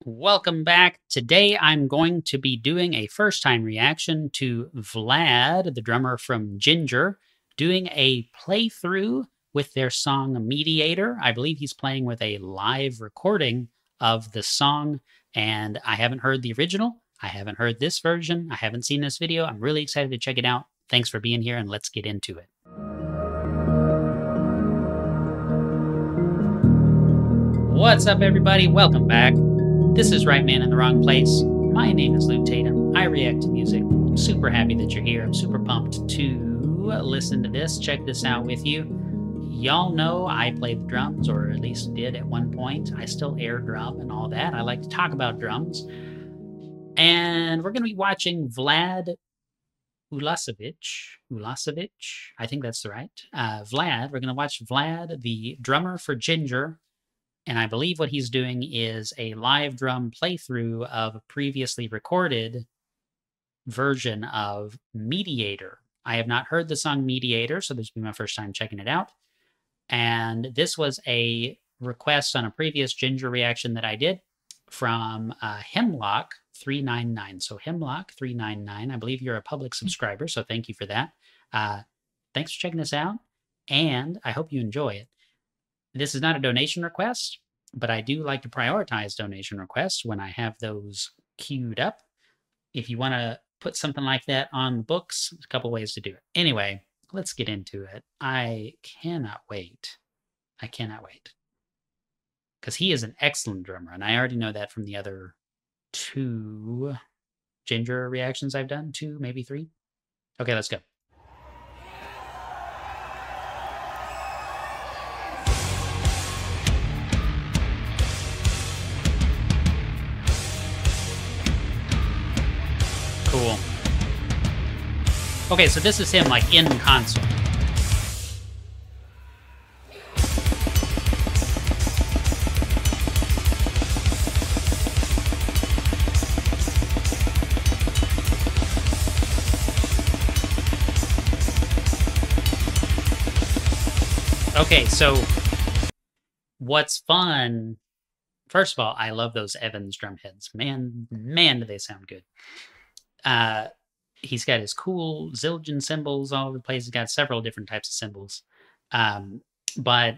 Welcome back. Today I'm going to be doing a first time reaction to Vlad, the drummer from Jinjer, doing a playthrough with their song Mediator. I believe he's playing with a live recording of the song, and I haven't heard the original. I haven't heard this version. I haven't seen this video. I'm really excited to check it out. Thanks for being here, and let's get into it. What's up, everybody? Welcome back. This is Right Man in the Wrong Place. My name is Luke Tatum. I react to music. I'm super happy that you're here. I'm super pumped to listen to this, check this out with you. Y'all know I play the drums, or at least did at one point. I still air drum and all that. I like to talk about drums. And we're going to be watching Vlad Ulasovic. I think that's right. Vlad. We're going to watch Vlad, the drummer for Jinjer. And I believe what he's doing is a live drum playthrough of a previously recorded version of Mediator. I have not heard the song Mediator, so this will be my first time checking it out. And this was a request on a previous Jinjer reaction that I did from Hemlock399. So Hemlock399, I believe you're a public subscriber, so thank you for that. Thanks for checking this out, and I hope you enjoy it. This is not a donation request, but I do like to prioritize donation requests when I have those queued up. If you want to put something like that on the books, there's a couple ways to do it. Anyway, let's get into it. I cannot wait. I cannot wait. Because he is an excellent drummer, and I already know that from the other 2 Jinjer reactions I've done. 2, maybe 3. Okay, let's go. Cool. Okay, so this is him, like, in concert. Okay, so what's fun... First of all, I love those Evans drum heads. Man, do they sound good. He's got his cool Zildjian cymbals all over the place. He's got several different types of cymbals. But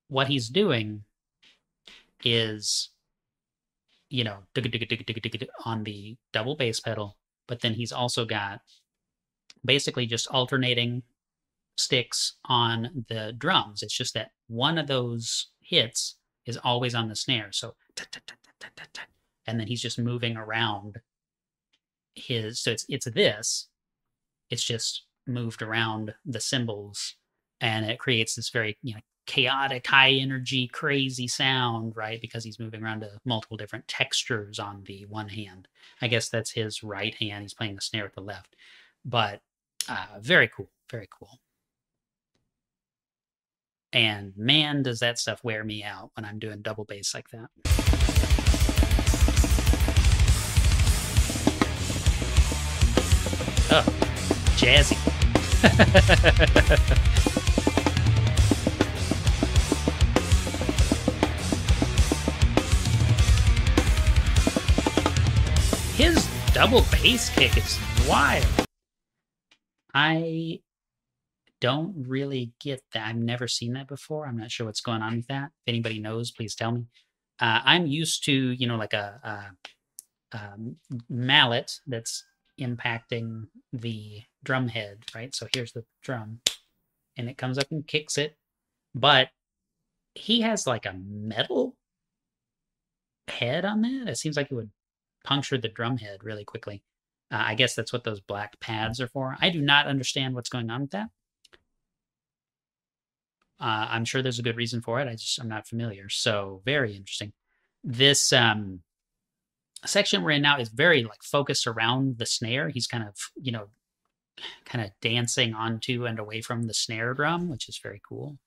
what he's doing is, you know, on the double bass pedal, but then he's also got basically just alternating sticks on the drums. It's just that one of those hits is always on the snare. So, and then he's just moving around his, so it's this, it's just moved around the cymbals, and it creates this very, you know, chaotic, high energy, crazy sound, right? Because he's moving around to multiple different textures on the one hand. I guess that's his right hand. He's playing the snare with the left. But very cool, very cool. And man, does that stuff wear me out when I'm doing double bass like that. Oh, jazzy. His double bass kick is wild. I don't really get that. I've never seen that before. I'm not sure what's going on with that. If anybody knows, please tell me. I'm used to, you know, like a mallet that's impacting the drum head, right? So here's the drum, and it comes up and kicks it. But he has like a metal head on that. It seems like it would puncture the drum head really quickly. I guess that's what those black pads are for. I do not understand what's going on with that. I'm sure there's a good reason for it. I'm not familiar. So very interesting. This section we're in now is very like focused around the snare. He's kind of, you know, kind of dancing onto and away from the snare drum, which is very cool.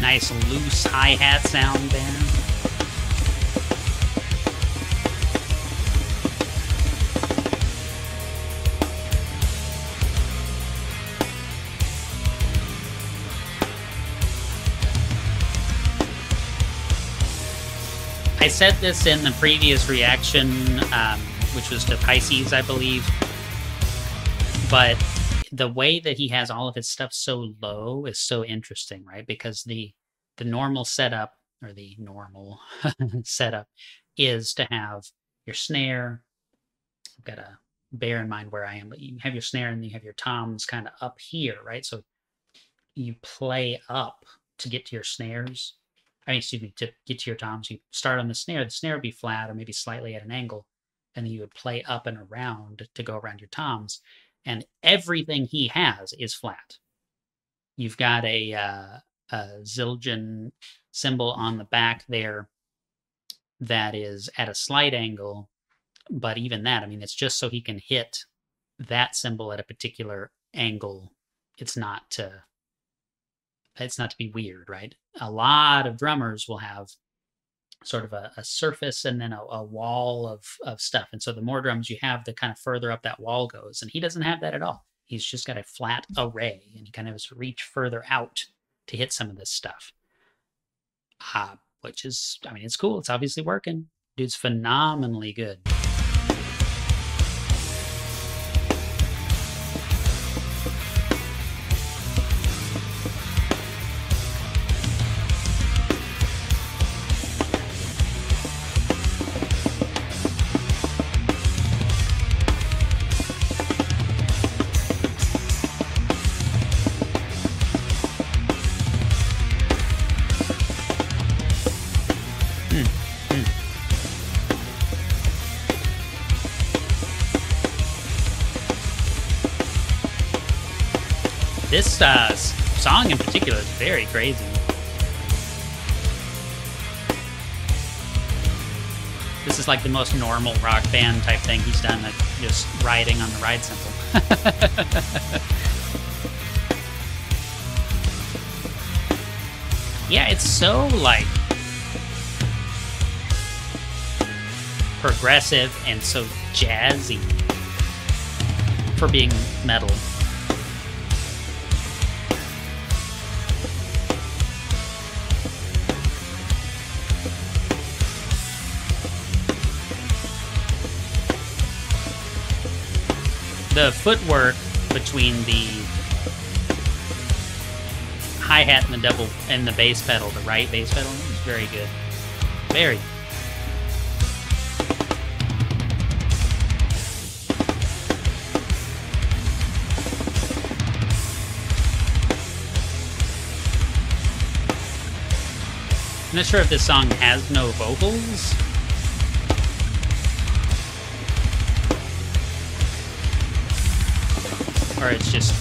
Nice loose hi-hat sound there. I said this in the previous reaction, which was to Pisces, I believe, but the way that he has all of his stuff so low is so interesting, right? Because the normal setup, or the normal setup, is to have your snare. I've got to bear in mind where I am, but you have your snare and you have your toms kind of up here, right? So you play up to get to your snares. I mean, excuse me, to get to your toms, you start on the snare would be flat or maybe slightly at an angle, and then you would play up and around to go around your toms, and everything he has is flat. You've got a Zildjian symbol on the back there that is at a slight angle, but even that, I mean, it's just so he can hit that symbol at a particular angle. It's not to be weird, right? A lot of drummers will have sort of a surface and then a wall of stuff. And so the more drums you have, the kind of further up that wall goes. And he doesn't have that at all. He's just got a flat array, and he kind of has to reach further out to hit some of this stuff. Which is, I mean, it's cool. It's obviously working. Dude's phenomenally good. This song in particular is very crazy. This is like the most normal rock band type thing he's done, like just riding on the ride cymbal. Yeah, it's so like progressive and so jazzy for being metal. The footwork between the hi-hat and the bass pedal, the right bass pedal, is very good. Very. I'm not sure if this song has no vocals. Or it's just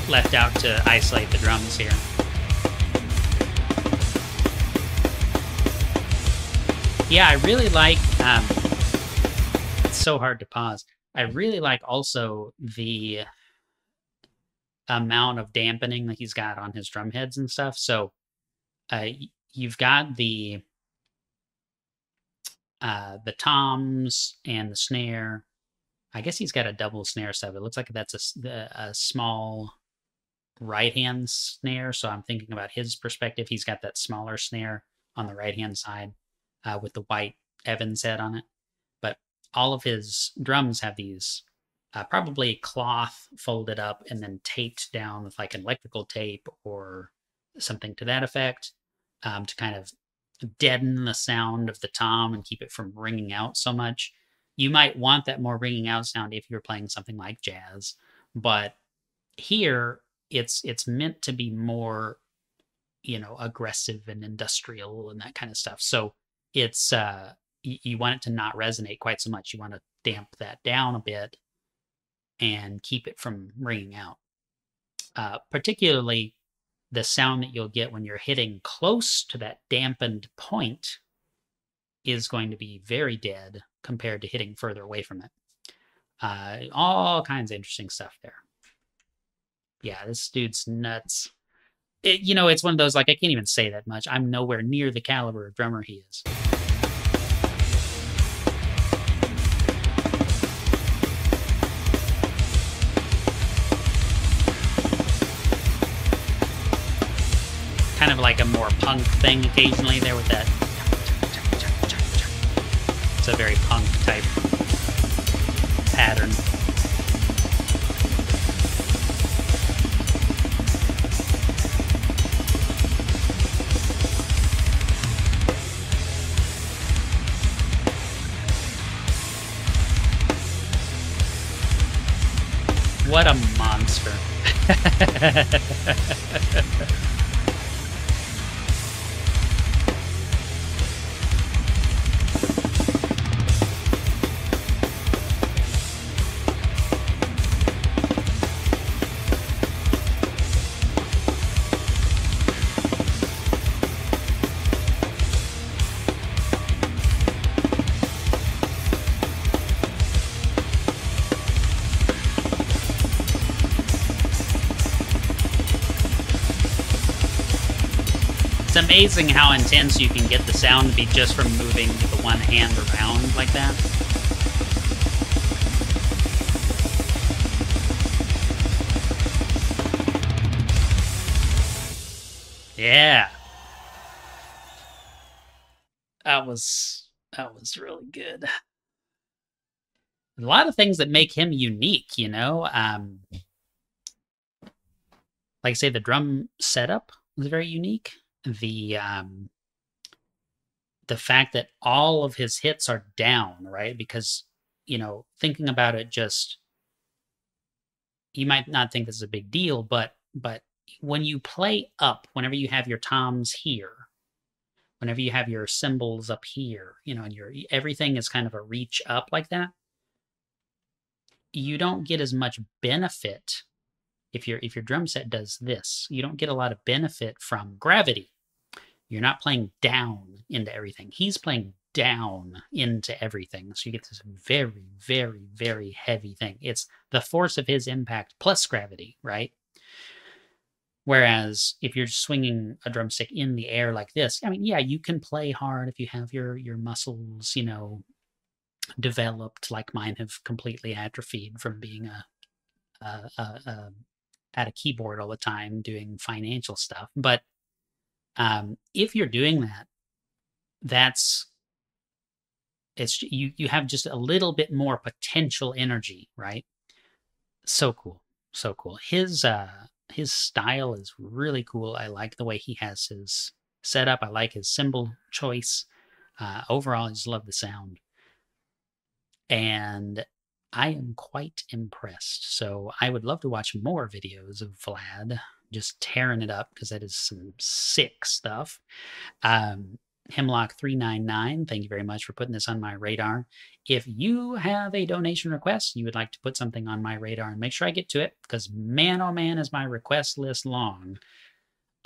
left out to isolate the drums here. Yeah, I really like, it's so hard to pause. I really like also the amount of dampening that he's got on his drum heads and stuff. So you've got the toms and the snare. I guess he's got a double snare set. It looks like that's a small right-hand snare. So I'm thinking about his perspective. He's got that smaller snare on the right-hand side with the white Evans head on it. But all of his drums have these probably cloth folded up and then taped down with like an electrical tape or something to that effect to kind of deaden the sound of the tom and keep it from ringing out so much. You might want that more ringing out sound if you're playing something like jazz, but here it's meant to be more, aggressive and industrial and that kind of stuff. So it's you want it to not resonate quite so much. You want to damp that down a bit and keep it from ringing out. Particularly the sound that you'll get when you're hitting close to that dampened point is going to be very dead compared to hitting further away from it. All kinds of interesting stuff there. Yeah, this dude's nuts. It's one of those, like, I can't even say that much. I'm nowhere near the caliber of drummer he is. Kind of like a more punk thing occasionally there with that. a very punk type pattern. What a monster. It's amazing how intense you can get the sound to be just from moving the one hand around like that. Yeah. That was really good. A lot of things that make him unique, you know. Like I say, the drum setup was very unique. The fact that all of his hits are down, right? Because, you know, thinking about it, just you might not think this is a big deal, but when you play up, whenever you have your toms here, whenever you have your cymbals up here, you know, and everything is kind of a reach up like that, you don't get as much benefit if your drum set does this. You don't get a lot of benefit from gravity. You're not playing down into everything. He's playing down into everything. So you get this very, very, very heavy thing. It's the force of his impact plus gravity, right? Whereas if you're swinging a drumstick in the air like this, I mean, yeah, you can play hard if you have your muscles, you know, developed, like mine have completely atrophied from being at a keyboard all the time doing financial stuff. But if you're doing that, you have just a little bit more potential energy, right? So cool. So cool. His style is really cool. I like the way he has his setup. I like his cymbal choice. Overall, I just love the sound. And I am quite impressed. So I would love to watch more videos of Vlad just tearing it up, because that is some sick stuff. Hemlock399, thank you very much for putting this on my radar. If you have a donation request, you would like to put something on my radar, and make sure I get to it, because man, oh man, is my request list long.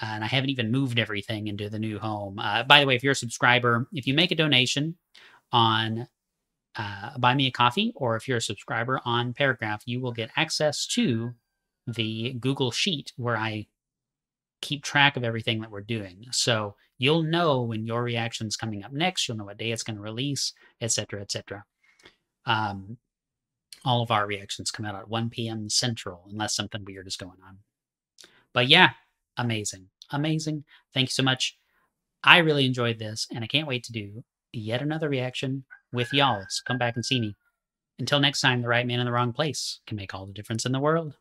And I haven't even moved everything into the new home. By the way, if you're a subscriber, if you make a donation on Buy Me a Coffee, or if you're a subscriber on Paragraph, you will get access to the Google Sheet where I keep track of everything that we're doing. So you'll know when your reaction's coming up next. You'll know what day it's going to release, etc., etc. All of our reactions come out at 1 p.m. Central, unless something weird is going on. But yeah, amazing. Amazing. Thank you so much. I really enjoyed this, and I can't wait to do yet another reaction with y'all. So come back and see me. Until next time, the right man in the wrong place can make all the difference in the world.